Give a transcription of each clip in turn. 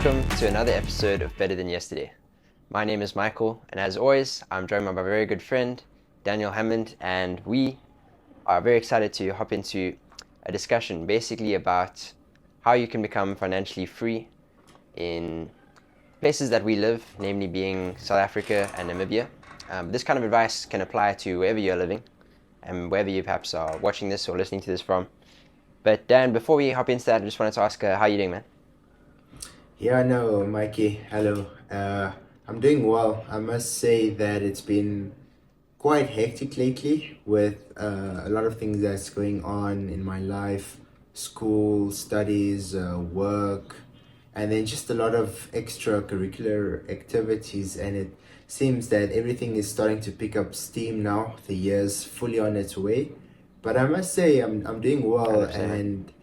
welcome to another episode of Better Than Yesterday. My name is Michael, and as always, I'm joined by my very good friend, Daniel Hammond, and we are very excited to hop into a discussion basically about how you can become financially free in places that we live, namely being South Africa and Namibia. This kind of advice can apply to wherever you're living and wherever you perhaps are watching this or listening to this from. But Dan, before we hop into that, I just wanted to ask, how are you doing, man? Yeah, no, Mikey, hello. I'm doing well. I must say that it's been quite hectic lately with a lot of things that's going on in my life, school, studies, work, and then just a lot of extracurricular activities. And it seems that everything is starting to pick up steam now. The year's fully on its way. But I must say, I'm doing well. 100%, man. And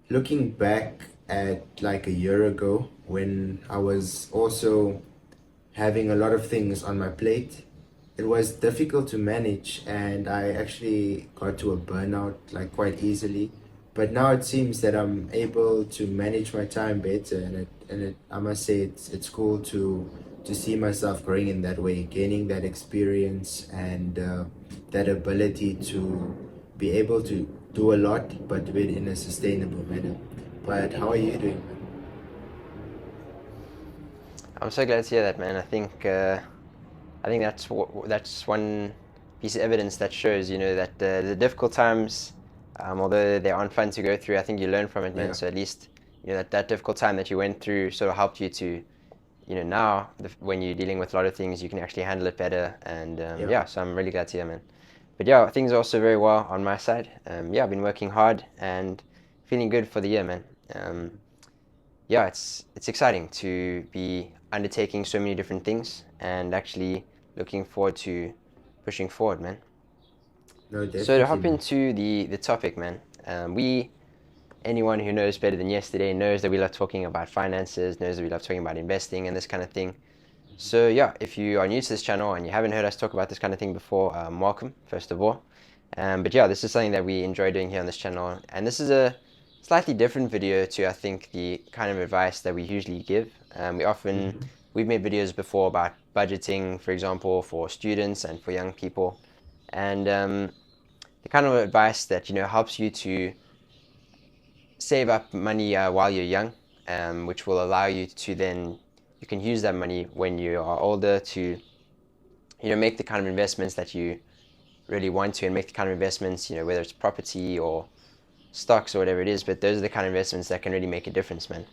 looking back at like a year ago when I was also having a lot of things on my plate, it was difficult to manage and I actually got to a burnout like quite easily. But now it seems that I'm able to manage my time better, and I must say it's cool to see myself growing in that way, gaining that experience and that ability to be able to do a lot, but do it in a sustainable manner. But how are you doing, man? I'm so glad to hear that, man. I think that's one piece of evidence that shows, that the difficult times, although they aren't fun to go through, I think you learn from it, man. Yeah, So at least, that difficult time that you went through sort of helped you to, now when you're dealing with a lot of things, you can actually handle it better. And yeah, yeah, so I'm really glad to hear, man. But yeah, things are also very well on my side. Yeah, I've been working hard and feeling good for the year, man. Um, yeah, it's exciting to be undertaking so many different things and actually looking forward to pushing forward, man. no, So to definitely, hop man. into the topic, man, anyone who knows better than yesterday knows that we love talking about finances, knows that we love talking about investing and this kind of thing. So yeah, if you are new to this channel and you haven't heard us talk about this kind of thing before, welcome, first of all. But yeah, this is something that we enjoy doing here on this channel. And this is a slightly different video to, I think, the kind of advice that we usually give. Mm-hmm. We've made videos before about budgeting, for example, for students and for young people. And the kind of advice that, helps you to save up money while you're young, which will allow you to then, you can use that money when you are older to, make the kind of investments that you really want to and make the kind of investments, whether it's property or stocks or whatever it is, but those are the kind of investments that can really make a difference, man.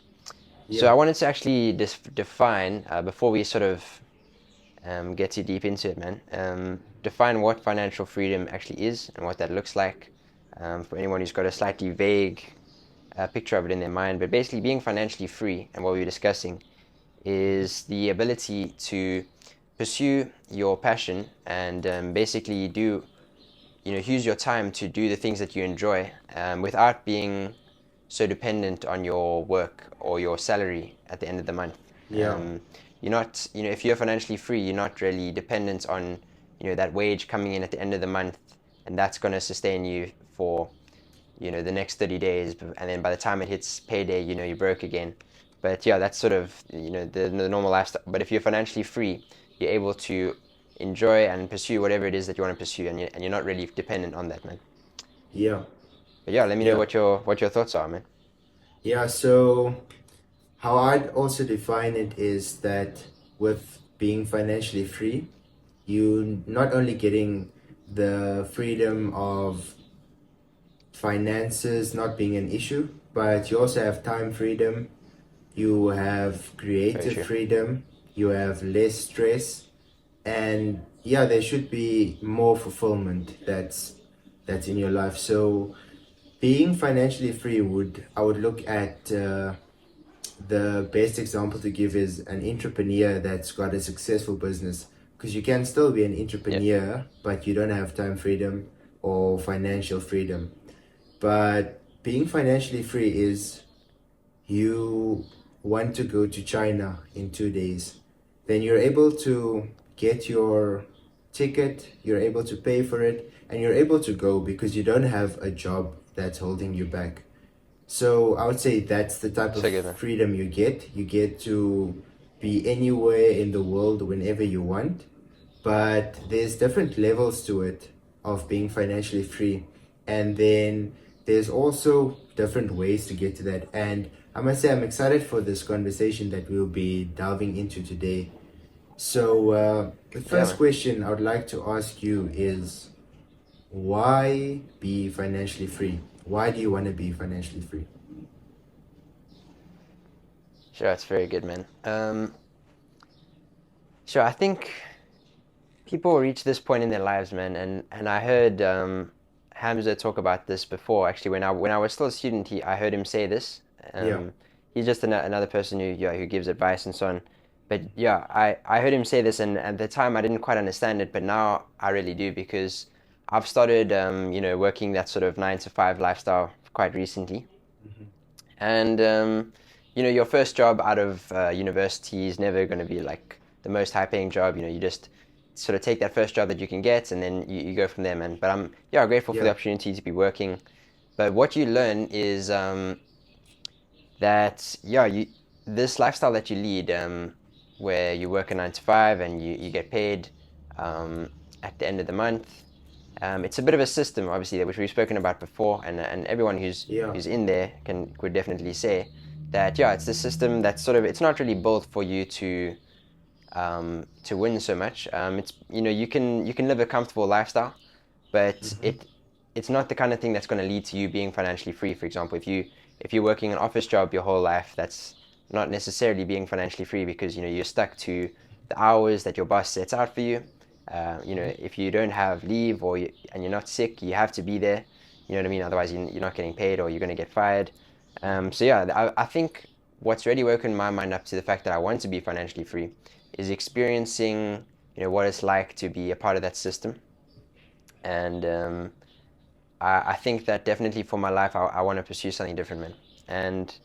So Yeah, I wanted to actually define, before we sort of get too deep into it, man, define what financial freedom actually is and what that looks like, for anyone who's got a slightly vague picture of it in their mind. But basically, being financially free and what we were discussing is the ability to pursue your passion and basically use your time to do the things that you enjoy, without being so dependent on your work or your salary at the end of the month. yeah, Um, you're not, if you're financially free, you're not really dependent on, that wage coming in at the end of the month, and that's going to sustain you for, the next 30 days. And then by the time it hits payday, you're broke again. But yeah, that's sort of, the normal lifestyle. But if you're financially free, you're able to enjoy and pursue whatever it is that you want to pursue, and you're not really dependent on that, man. yeah, But yeah, let me know yeah, what your thoughts are, man. yeah. So how I'd also define it is that with being financially free, you not only getting the freedom of finances not being an issue, but you also have time freedom, you have Very creative true. freedom, you have less stress, and yeah, there should be more fulfillment that's in your life. So being financially free would I would look at the best example to give is an entrepreneur that's got a successful business, because you can still be an Yeah, entrepreneur but you don't have time freedom or financial freedom. But being financially free is you want to go to China in 2 days, then you're able to get your ticket, you're able to pay for it, and you're able to go because you don't have a job that's holding you back. So I would say that's the type of So good, man. freedom you get. You get to be anywhere in the world whenever you want, but there's different levels to it of being financially free. And then there's also different ways to get to that. And I must say, I'm excited for this conversation that we'll be delving into today. So, the Yeah, first man. question I would like to ask you is, why be financially free? Why do you want to be financially free? Sure, it's very good, man. Sure, I think people reach this point in their lives, man, and I heard Hamza talk about this before. Actually, when I was still a student, I heard him say this. Yeah, He's just another person who gives advice and so on. But yeah, I heard him say this, and at the time I didn't quite understand it, but now I really do because I've started working that sort of 9 to 5 lifestyle quite recently. And your first job out of university is never going to be like the most high-paying job. You just sort of take that first job that you can get, and then you go from there, man. But I'm grateful for the yeah, opportunity to be working. But what you learn is that this lifestyle that you lead, where you work a 9 to 5 and you get paid um, at the end of the month. It's a bit of a system, obviously, which we've spoken about before, and everyone yeah, who's in there could definitely say that it's the system that's sort of it's not really built for you to win so much. It's you can live a comfortable lifestyle, but hmm, it's not the kind of thing that's going to lead to you being financially free. For example, if you're working an office job your whole life, that's not necessarily being financially free because you're stuck to the hours that your boss sets out for you. If you don't have leave and you're not sick, you have to be there. You know what I mean? Otherwise, you're not getting paid or you're going to get fired. So yeah, I think what's really woken my mind up to the fact that I want to be financially free is experiencing what it's like to be a part of that system. And I think that definitely for my life, I want to pursue something different, man. And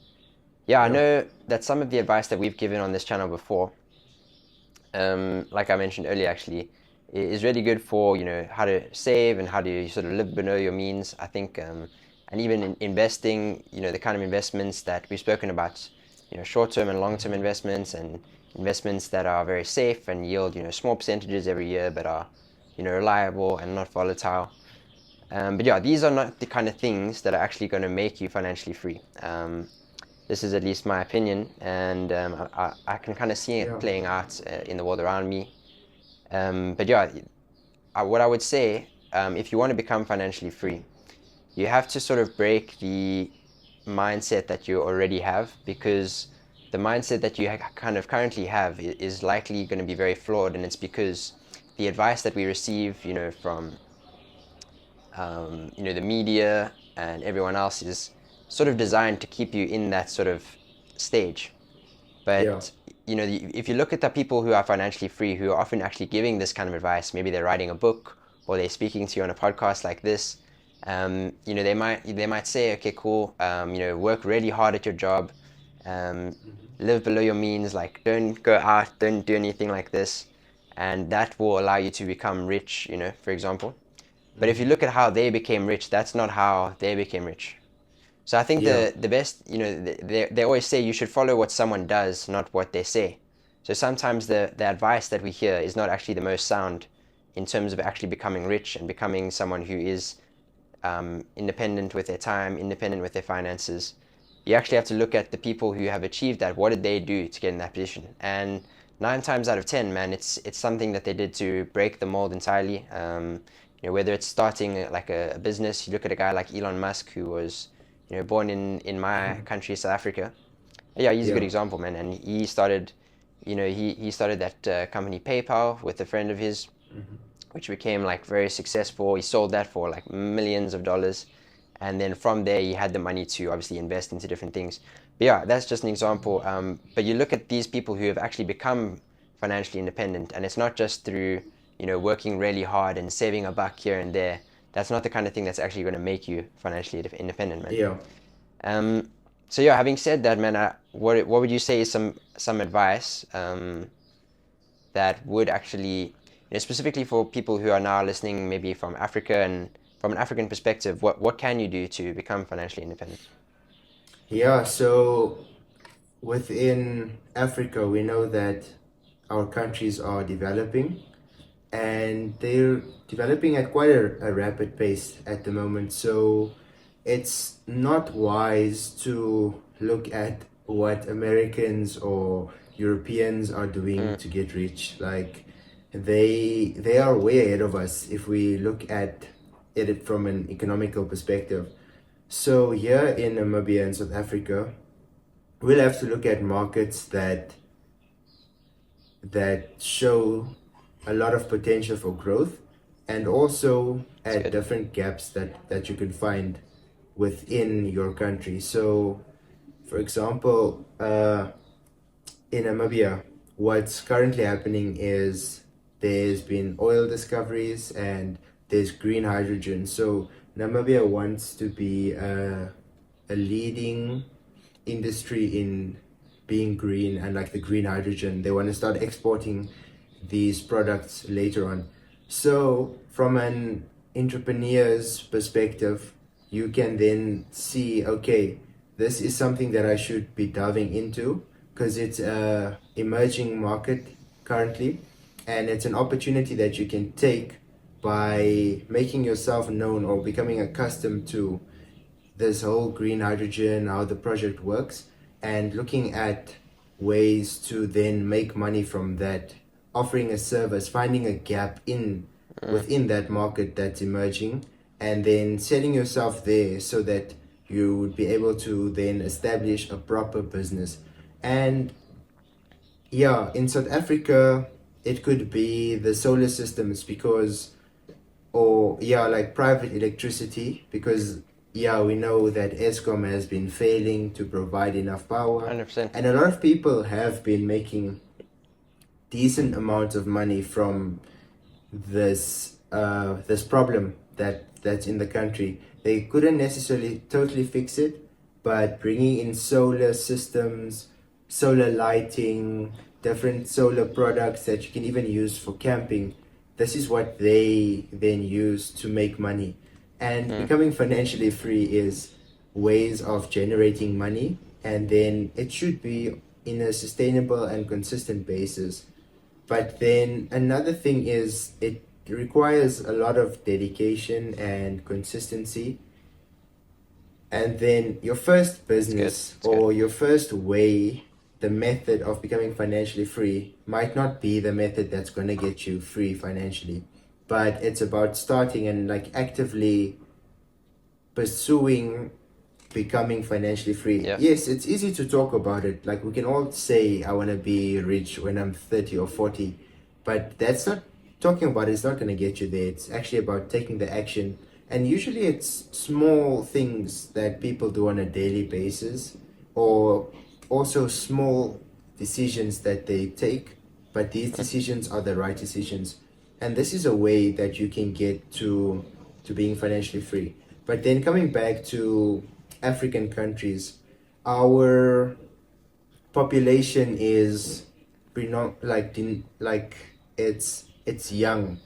yeah, I yeah, know that some of the advice that we've given on this channel before, like I mentioned earlier, actually, is really good for how to save and how to sort of live below your means. I think, and even in investing, the kind of investments that we've spoken about, short-term and long-term investments, and investments that are very safe and yield small percentages every year, but are reliable and not volatile. But yeah, these are not the kind of things that are actually going to make you financially free. This is at least my opinion, and I can kind of see it yeah, playing out in the world around me. But yeah, what I would say, if you want to become financially free, you have to sort of break the mindset that you already have, because the mindset that you kind of currently have is likely going to be very flawed, and it's because the advice that we receive, from the media and everyone else is sort of designed to keep you in that sort of stage. yeah, But if you look at the people who are financially free, who are often actually giving this kind of advice, maybe they're writing a book or they're speaking to you on a podcast like this. They might say, okay, cool. Work really hard at your job. Um, Live below your means. Like, don't go out. Don't do anything like this, and that will allow you to become rich. For example. But if you look at how they became rich, that's not how they became rich. So I think yeah, the best, they always say you should follow what someone does, not what they say. So sometimes the advice that we hear is not actually the most sound in terms of actually becoming rich and becoming someone who is independent with their time, independent with their finances. You actually have to look at the people who have achieved that. What did they do to get in that position? And 9 times out of 10, man, it's something that they did to break the mold entirely. Whether it's starting like a business, you look at a guy like Elon Musk, who was born in my country, South Africa. Yeah, he's a good yeah, example, man. And he started, he started that company PayPal with a friend of his, which became like very successful. He sold that for like millions of dollars, and then from there he had the money to obviously invest into different things. But yeah, that's just an example. But you look at these people who have actually become financially independent, and it's not just through working really hard and saving a buck here and there. That's not the kind of thing that's actually going to make you financially independent, man. yeah. Um, so yeah, having said that, man, what would you say is some advice that would actually, specifically for people who are now listening, maybe from Africa and from an African perspective, what can you do to become financially independent? Yeah, so within Africa, we know that our countries are developing, and they're developing at quite a rapid pace at the moment. So it's not wise to look at what Americans or Europeans are doing Mm, to get rich. Like they are way ahead of us if we look at it from an economical perspective. So here in Namibia and South Africa, we'll have to look at markets that show a lot of potential for growth, and also that's at good. different gaps that you can find within your country. So, for example, in Namibia, what's currently happening is there's been oil discoveries and there's green hydrogen. So, Namibia wants to be a leading industry in being green and like the green hydrogen. They want to start exporting these products later on. So, from an entrepreneur's perspective, you can then see, okay, this is something that I should be diving into because it's a emerging market currently, and it's an opportunity that you can take by making yourself known or becoming accustomed to this whole green hydrogen, how the project works, and looking at ways to then make money from that, offering a service, finding a gap in Mm, within that market that's emerging, and then setting yourself there so that you would be able to then establish a proper business. And yeah, in South Africa, it could be the solar systems because or yeah, like private electricity, because yeah, we know that Eskom has been failing to provide enough power, 100%. and a lot of people have been making decent amounts of money from this problem that's in the country. They couldn't necessarily totally fix it, but bringing in solar systems, solar lighting, different solar products that you can even use for camping, this is what they then use to make money. And Mm, becoming financially free is ways of generating money, and then it should be in a sustainable and consistent basis. But then another thing is it requires a lot of dedication and consistency. And then your first that's good. business That's good. or your first way, the method of becoming financially free might not be the method that's going to get you free financially. But it's about starting and like actively pursuing becoming financially free. Yeah. Yes, it's easy to talk about it. Like we can all say I want to be rich when I'm 30 or 40, but that's not talking about it's not going to get you there. It's actually about taking the action. And usually it's small things that people do on a daily basis or also small decisions that they take, but these Mm, decisions are the right decisions. And this is a way that you can get to being financially free. But then coming back to African countries, our population is like it's young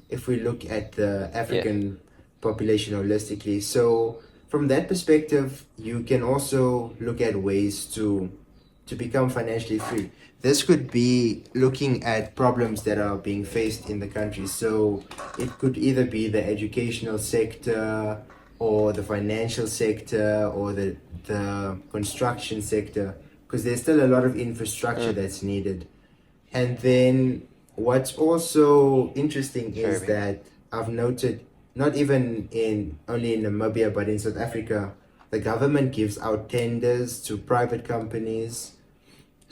if we look at the yeah. African population holistically. So from that perspective, you can also look at ways to become financially free. This could be looking at problems that are being faced in the country. So it could either be the educational sector or the financial sector or the construction sector, because there's still a lot of infrastructure Mm, that's needed. And then what's also interesting it's very is big. that I've noted, not even in only in Namibia, but in South Africa, the government gives out tenders to private companies.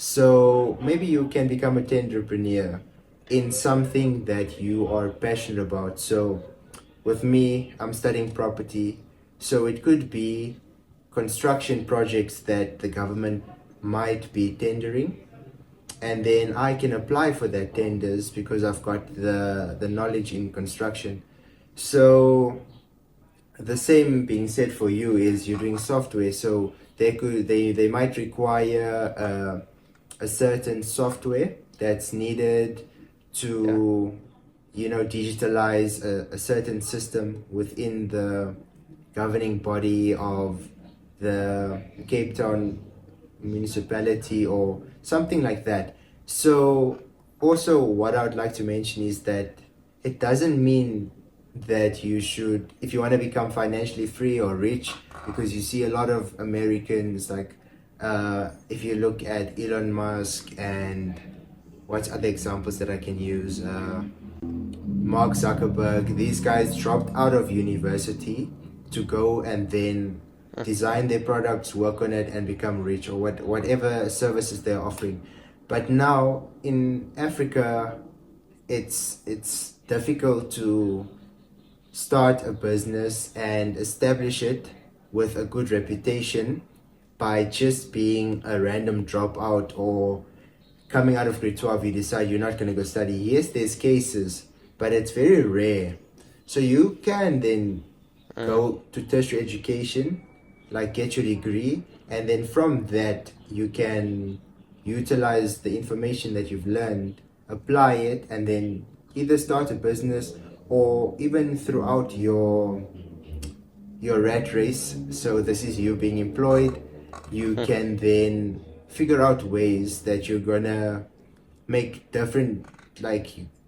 So maybe you can become a tenderpreneur in something that you are passionate about. So with me, I'm studying property. So it could be construction projects that the government might be tendering, and then I can apply for that tenders because I've got the knowledge in construction. So the same being said for you is you're doing software, so they might require a certain software that's needed Yeah. to digitalize a certain system within the governing body of the Cape Town municipality or something like that. So also what I would like to mention is that it doesn't mean that you should, if you want to become financially free or rich, because you see a lot of Americans like if you look at Elon Musk and what other examples that I can use, Mark Zuckerberg, these guys dropped out of university to go and then design their products, work on it, and become rich, or whatever services they're offering. But now in Africa, it's difficult to start a business and establish it with a good reputation by just being a random dropout, or coming out of grade 12 you decide you're not going to go study. Yes, there's cases, but it's very rare. So you can then go to tertiary education, like get your degree, and then from that you can utilize the information that you've learned, apply it, and then either start a business, or even throughout your rat race. So this is you being employed. You can then figure out ways that you're gonna make different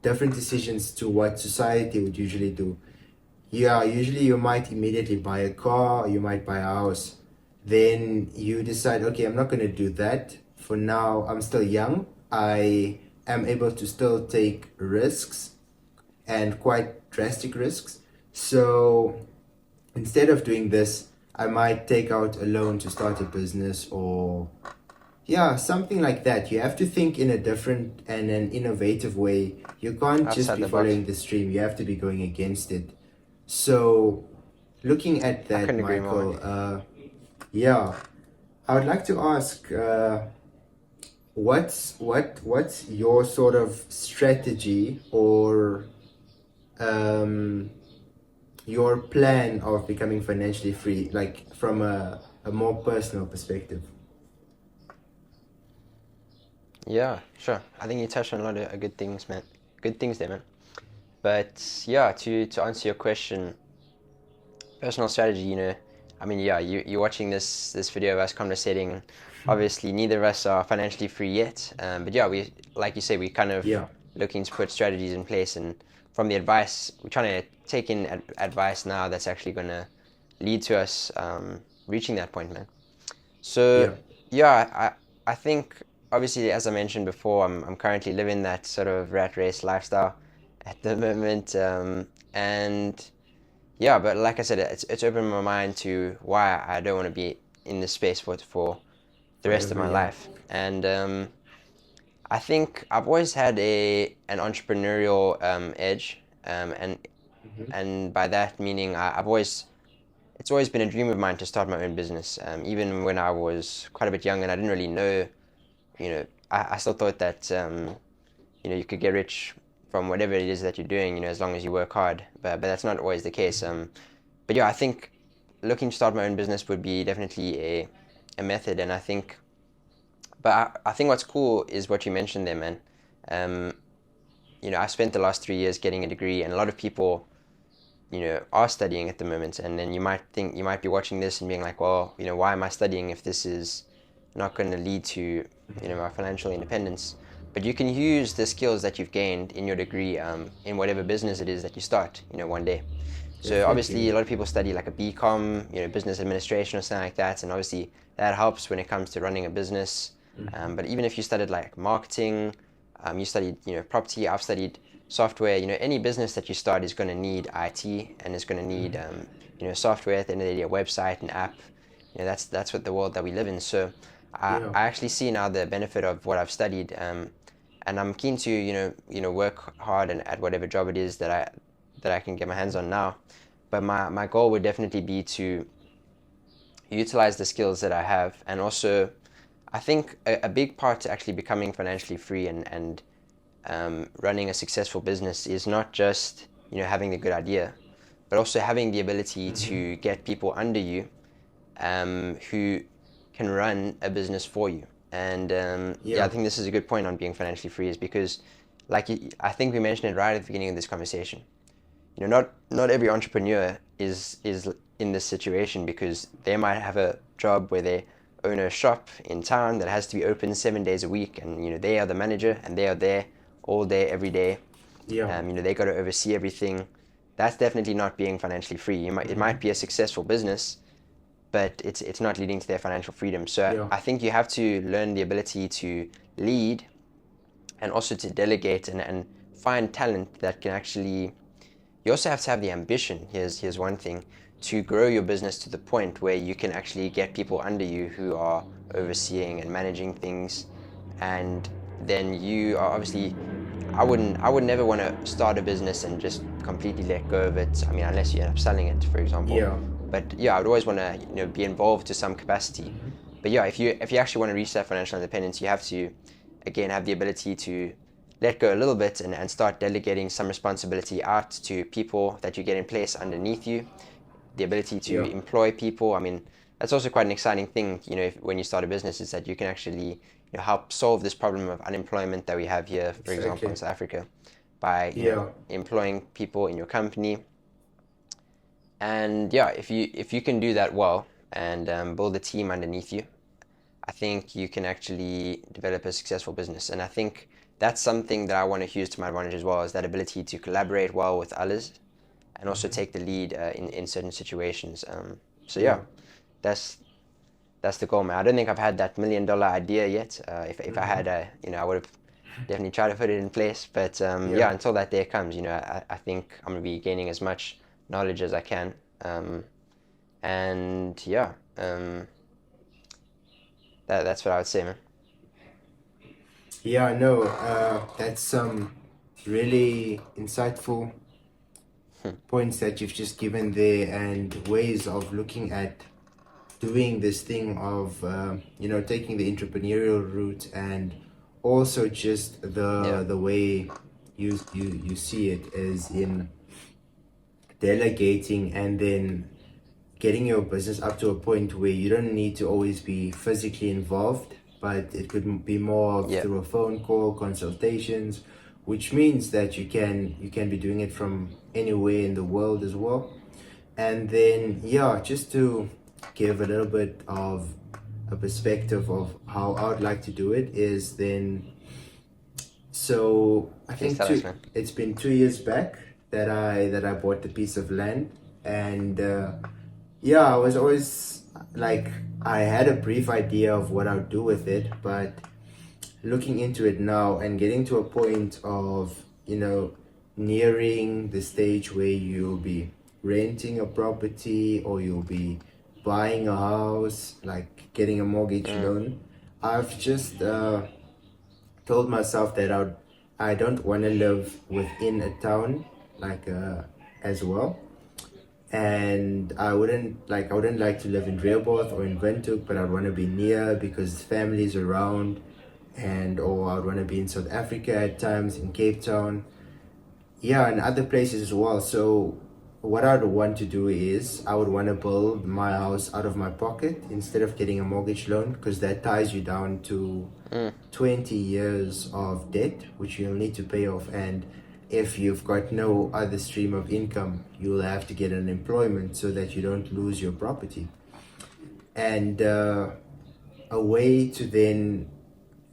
decisions to what society would usually do. Yeah, usually you might immediately buy a car, you might buy a house. Then you decide, okay, I'm not gonna do that. For now, I'm still young. I am able to still take risks, and quite drastic risks. So instead of doing this, I might take out a loan to start a business, or yeah, something like that. You have to think in a different and an innovative way. You can't just Outside be the box. following the stream. You have to be going against it. So looking at I that, couldn't agree more. Michael, yeah, I would like to ask, what's your sort of strategy, or um, your plan of becoming financially free, like from a more personal perspective? Yeah, sure. I think you touched on a lot of good things, man. Good things there, man. But yeah, to answer your question, personal strategy, I mean, yeah, you're watching this video of us conversating. Obviously, neither of us are financially free yet. But yeah, we, like you say, we kind of Yeah. looking to put strategies in place, and from the advice, we're trying to take in advice now that's actually going to lead to us reaching that point, man. So Yeah. yeah, I think obviously, as I mentioned before, I'm currently living that sort of rat race lifestyle at the moment, and yeah, but like I said, it's opened my mind to why I don't want to be in this space for the rest of Forever. my Yeah. life. And I think I've always had an entrepreneurial edge, Hmm. and by that meaning I've always it's always been a dream of mine to start my own business. Even when I was quite a bit young and I didn't really know, I still thought that you could get rich from whatever it is that you're doing, as long as you work hard. But that's not always the case. But yeah, I think looking to start my own business would be definitely a method, and I think what's cool is what you mentioned there, man. Um, I spent the last 3 years getting a degree, and a lot of people, are studying at the moment. And then you might be watching this and being like, well, why am I studying if this is not going to lead to, my financial independence? But you can use the skills that you've gained in your degree in whatever business it is that you start, one day. So obviously, Definitely. a lot of people study like a BCom, business administration or something like that, and obviously that helps when it comes to running a business. Hmm. But even if you studied like marketing, you studied property, I've studied software. Any business that you start is going to need IT, and it's going to need software at the end of the day, a website, an app. That's what the world that we live in. So Yeah. I actually see now the benefit of what I've studied, and I'm keen to work hard and at whatever job it is that I can get my hands on now. But my goal would definitely be to utilize the skills that I have, and also I think a big part to actually becoming financially free and running a successful business is not just having a good idea, but also having the ability Hmm. to get people under you who can run a business for you. And yeah, I Yeah. think this is a good point on being financially free, is because, like I think we mentioned it right at the beginning of this conversation. Not every entrepreneur is in this situation, because they might have a job where they own a shop in town that has to be open 7 days a week, and they are the manager and they are there all day every day. Yeah. They got to oversee everything. That's definitely not being financially free. It might be a successful business, but it's not leading to their financial freedom. So Yeah. I think you have to learn the ability to lead, and also to delegate, and find talent that can actually. You also have to have the ambition. Here's one thing: to grow your business to the point where you can actually get people under you who are overseeing and managing things, and then you are obviously. I would never want to start a business and just completely let go of it. I mean, unless you end up selling it, for example. Yeah. But yeah, I would always want to be involved to some capacity. But yeah, if you actually want to reach that financial independence, you have to, again, have the ability to let go a little bit, and start delegating some responsibility out to people that you get in place underneath you. The ability to Yeah. employ people. I mean, that's also quite an exciting thing, when you start a business, is that you can actually help solve this problem of unemployment that we have here, for example, in Exactly. South Africa, by Yeah. employing people in your company. And yeah, if you can do that well, and build a team underneath you, I think you can actually develop a successful business. And I think that's something that I want to use to my advantage as well, is that ability to collaborate well with others, and also take the lead in certain situations. So Yeah. yeah, that's that's the goal, man. I don't think I've had that $1 million idea yet. If I had, I would have definitely tried to put it in place. But Yeah. yeah, until that day comes, I think I'm gonna be gaining as much knowledge as I can. And yeah, that's what I would say, man. Yeah, no, that's some really insightful points that you've just given there, and ways of looking at doing this thing of taking the entrepreneurial route, and also just Yeah, the way you see it is in delegating, and then getting your business up to a point where you don't need to always be physically involved, but it could be more of yeah, through a phone call, consultations, which means that you can be doing it from anywhere in the world as well. And then yeah, just to give a little bit of a perspective of how I would like to do it is then, so I please think tell us, man. it's been 2 years back that I bought the piece of land. And yeah, I was always like, I had a brief idea of what I would do with it, but looking into it now and getting to a point of, nearing the stage where you'll be renting a property, or you'll be buying a house, like getting a mortgage Mm, loan, I've just told myself that I don't want to live within a town, like as well. And I wouldn't like to live in Rehoboth or in Windhoek, but I'd want to be near because family's around, or I'd want to be in South Africa at times, in Cape Town, yeah, and other places as well. So what I'd want to do is I would want to build my house out of my pocket instead of getting a mortgage loan, because that ties you down to mm, 20 years of debt, which you'll need to pay off. And if you've got no other stream of income, you'll have to get an employment so that you don't lose your property. And a way to then,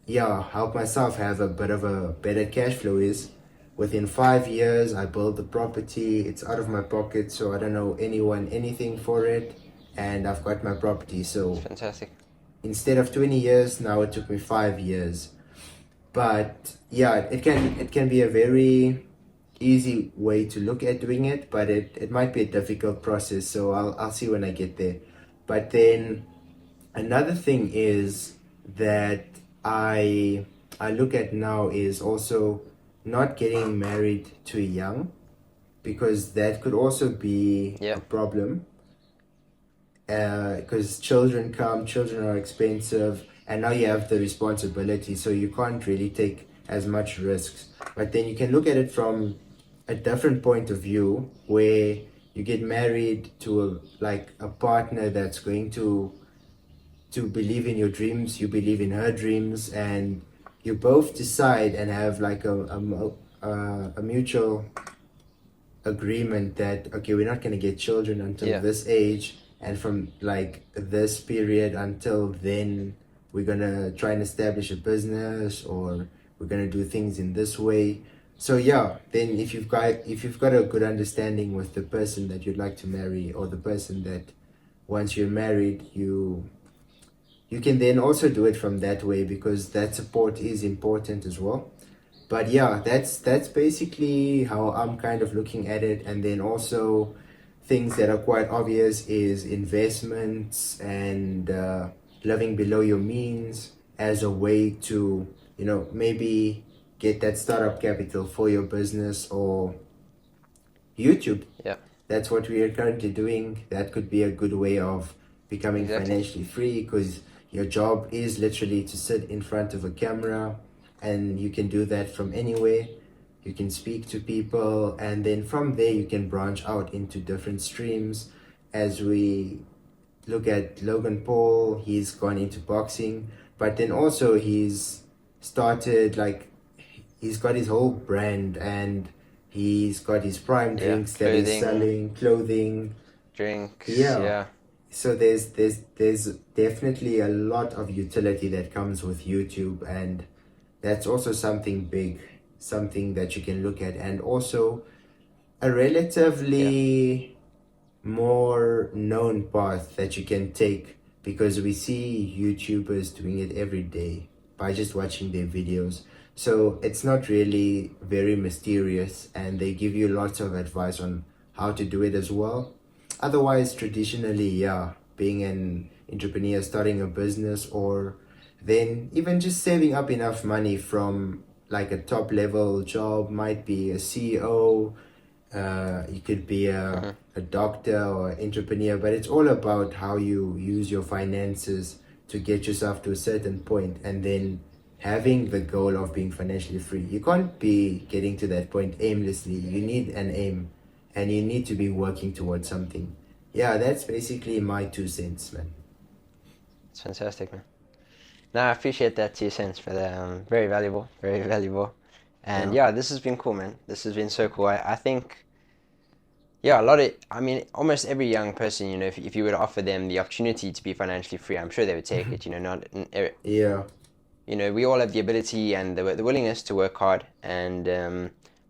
yeah, help myself have a bit of a better cash flow is, within 5 years, I build the property, it's out of my pocket, so I don't know anyone, anything for it, and I've got my property. it's So fantastic. instead of 20 years, now it took me 5 years. But yeah, it can be a very easy way to look at doing it, but it might be a difficult process. So I'll see when I get there. But then another thing is that I I look at now is also not getting married too young, because that could also be Yeah, a problem, because children are expensive, and now you have the responsibility, so you can't really take as much risks. But then you can look at it from a different point of view, where you get married to a partner that's going to believe in your dreams, you believe in her dreams, and you both decide and have like a mutual agreement that, okay, we're not going to get children until yeah, this age, and from like this period until then we're gonna try and establish a business, or we're gonna do things in this way. So yeah, then if you've got a good understanding with the person that you'd like to marry, or the person that once you're married, you can then also do it from that way, because that support is important as well. But yeah, that's basically how I'm kind of looking at it. And then also things that are quite obvious is investments and living below your means as a way to, maybe get that startup capital for your business or YouTube. Yeah, That's what we are currently doing. That could be a good way of becoming exactly. financially free, because your job is literally to sit in front of a camera, and you can do that from anywhere. You can speak to people, and then from there you can branch out into different streams. As we look at Logan Paul, he's gone into boxing, but then also started like he's got his whole brand, and he's got his prime Yeah, drinks that he's clothing, selling, clothing. drinks. Yeah. Yeah, So there's definitely a lot of utility that comes with YouTube, and that's also something big, something that you can look at, and also a yeah, relatively more known path that you can take, because we see YouTubers doing it every day by just watching their videos. So it's not really very mysterious, and they give you lots of advice on how to do it as well. Otherwise, traditionally, yeah, being an entrepreneur, starting a business, or then even just saving up enough money from like a top level job, might be a CEO, you could be hmm a doctor or entrepreneur, but it's all about how you use your finances to get yourself to a certain point, and then having the goal of being financially free. You can't be getting to that point aimlessly. You need an aim, and you need to be working towards something. Yeah, that's basically my 2 cents, man. It's fantastic, man. No, I appreciate that 2 cents for that. Very valuable, very valuable. And Yeah. yeah, this has been cool, man. This has been so cool. I think, yeah, I mean, almost every young person, if you were to offer them the opportunity to be financially free, I'm sure they would take it. Yeah. We all have the ability and the willingness to work hard, and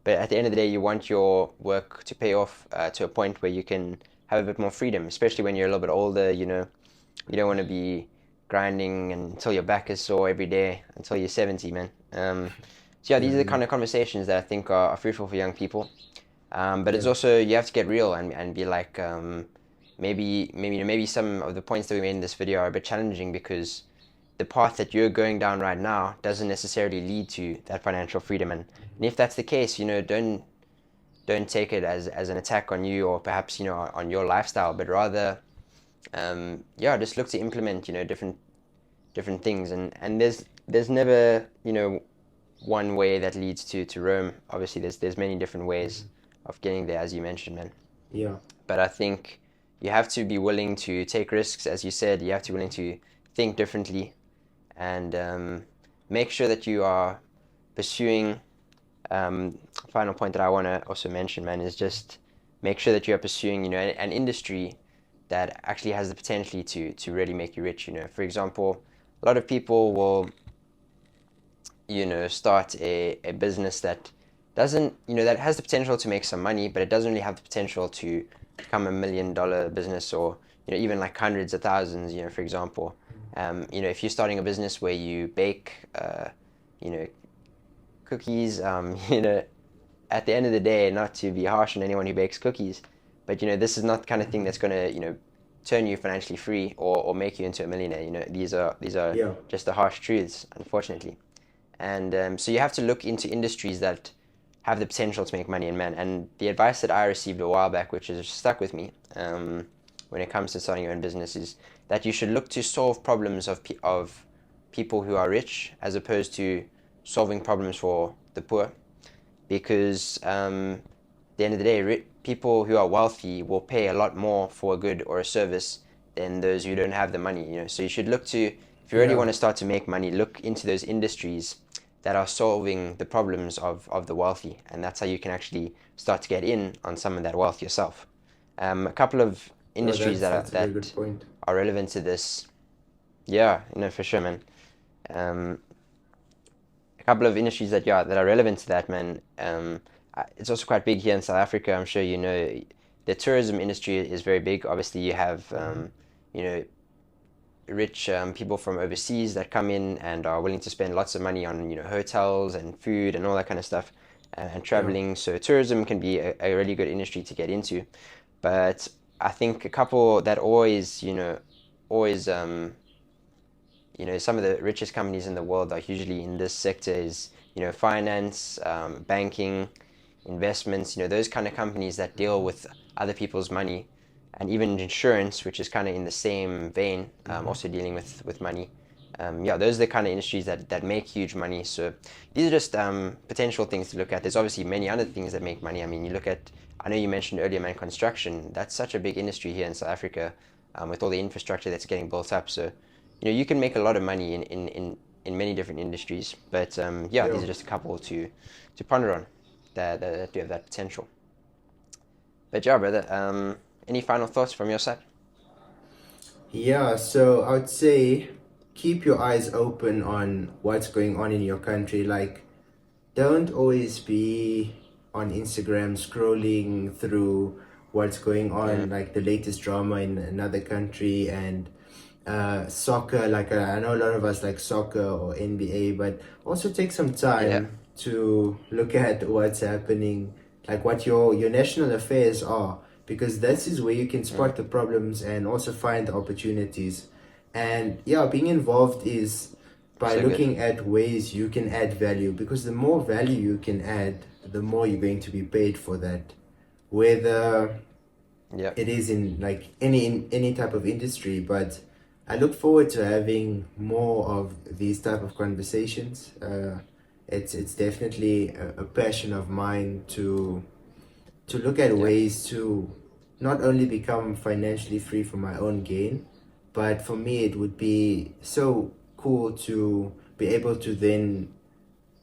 but at the end of the day, you want your work to pay off to a point where you can have a bit more freedom, especially when you're a little bit older. You don't want to be grinding until your back is sore every day until you're 70, man. So yeah, these are the Mm-hmm. kind of conversations that I think are fruitful for young people. But it's Yeah. also you have to get real and be like maybe some of the points that we made in this video are a bit challenging because the path that you're going down right now doesn't necessarily lead to that financial freedom. And if that's the case, don't take it as an attack on you or perhaps on your lifestyle, but rather yeah, just look to implement different things. And there's never one way that leads to Rome. Obviously, there's many different ways of getting there, as you mentioned, man. Yeah. But I think you have to be willing to take risks, as you said. You have to be willing to think differently and make sure that you are pursuing. Final point that I want to also mention, man, is just make sure that you are pursuing, an industry that actually has the potential to really make you rich. For example, a lot of people will, start a business that doesn't, that has the potential to make some money, but it doesn't really have the potential to become $1 million business or, even like hundreds of thousands, for example. If you're starting a business where you bake, you know, cookies, at the end of the day, not to be harsh on anyone who bakes cookies, but, this is not the kind of thing that's going to, turn you financially free or make you into a millionaire. These are Yeah. just the harsh truths, unfortunately. And so you have to look into industries that have the potential to make money. And the advice that I received a while back, which has stuck with me when it comes to starting your own business, is that you should look to solve problems of people who are rich as opposed to solving problems for the poor. Because at the end of the day, people who are wealthy will pay a lot more for a good or a service than those who don't have the money. So you should look to, if you really Yeah. want to start to make money, look into those industries that are solving the problems of the wealthy, and that's how you can actually start to get in on some of that wealth yourself. A couple of No, industries that that's a very good point. are relevant to this. Yeah, for sure, man. Um, a couple of industries that are relevant to that, man. It's also quite big here in South Africa. I'm sure you know the tourism industry is very big. Obviously, you have you know rich people from overseas that come in and are willing to spend lots of money on hotels and food and all that kind of stuff, and Yeah. traveling. So tourism can be a really good industry to get into. But I think a couple that always some of the richest companies in the world are usually in this sector is finance, banking, investments, those kind of companies that deal with other people's money, and even insurance, which is kind of in the same vein, also dealing with money. Yeah, those are the kind of industries that make huge money. So these are just potential things to look at. There's obviously many other things that make money. I mean, I know you mentioned earlier, man, construction. That's such a big industry here in South Africa, with all the infrastructure that's getting built up. So you can make a lot of money in many different industries. But yeah, Yeah. these are just a couple to ponder on that do have that potential. But yeah, brother, any final thoughts from your side? Yeah, so I would say keep your eyes open on what's going on in your country. Like, don't always be on Instagram scrolling through what's going Mm, on, like the latest drama in another country and soccer. Like, I know a lot of us like soccer or NBA, but also take some yeah, time to look at what's happening, like what your national affairs are, because this is where you can mm, spot the problems and also find the opportunities. And yeah, being involved is by so good. looking at ways you can add value, because the more value you can add, the more you're going to be paid for that. Whether Yeah, it is in like any type of industry, but I look forward to having more of these type of conversations. It's definitely a passion of mine to look at yeah, ways to not only become financially free for my own gain, but for me it would be so cool to be able to then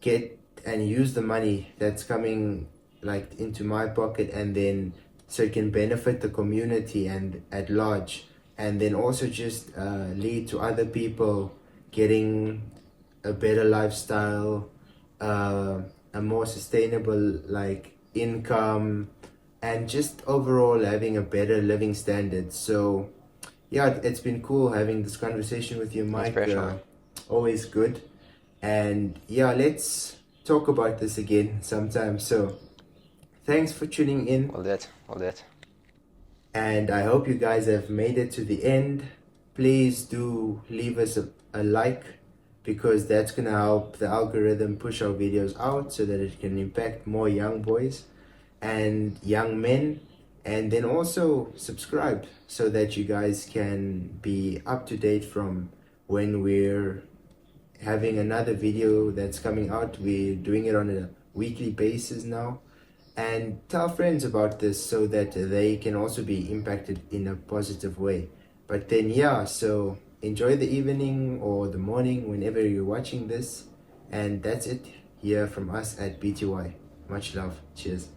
get and use the money that's coming like into my pocket, and then so it can benefit the community and at large, and then also just lead to other people getting a better lifestyle, uh, a more sustainable like income, and just overall having a better living standard. So yeah, it's been cool having this conversation with you, Mike. inspirational, man. Always good. And yeah, let's talk about this again sometime. So thanks for tuning in, All that, all that. and I hope you guys have made it to the end. Please do leave us a like, because that's gonna help the algorithm push our videos out so that it can impact more young boys and young men. And then also subscribe so that you guys can be up to date from when we're having another video that's coming out. We're doing it on a weekly basis now. And tell friends about this so that they can also be impacted in a positive way. But then, yeah, so enjoy the evening or the morning whenever you're watching this. And that's it here from us at BTY. Much love. Cheers.